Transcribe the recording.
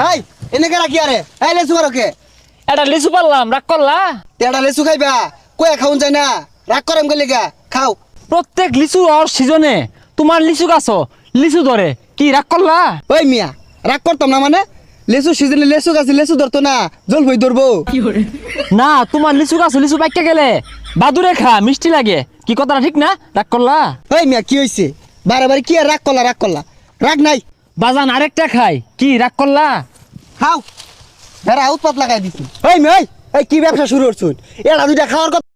এই এনেকে রাখি আরে এই লেসু করকে এটা লিচু পারলাম রাগ করলা। তেডা লেসু খাইবা কই খাউন যায় না রাগ করেম গলি গা খাও প্রত্যেক লিচু আর সিজনে তোমার লিচু গাছ লিচু ধরে কি রাগ করলা। ওই মিয়া রাগ করতাম না মানে লেসু সিজনে লেসু গাছে লেসু ধরতো না জল হই ধরবো না তোমার লিচু গাছ লিচু পাইকে গেলে বাদুরে খা মিষ্টি লাগে কি কথাটা ঠিক না রাগ করলা। ওই মিয়া কি হইছে বারে কি আর রাগ করলা রাগ নাই বাজান আরেকটা খাই কি রাগ করলা। খাও ভেড়া উৎপাত লাগাই দিছি এই মেয়ে এই কি ব্যবসা শুরু করছুন এরা দুইটা খাওয়ার কথা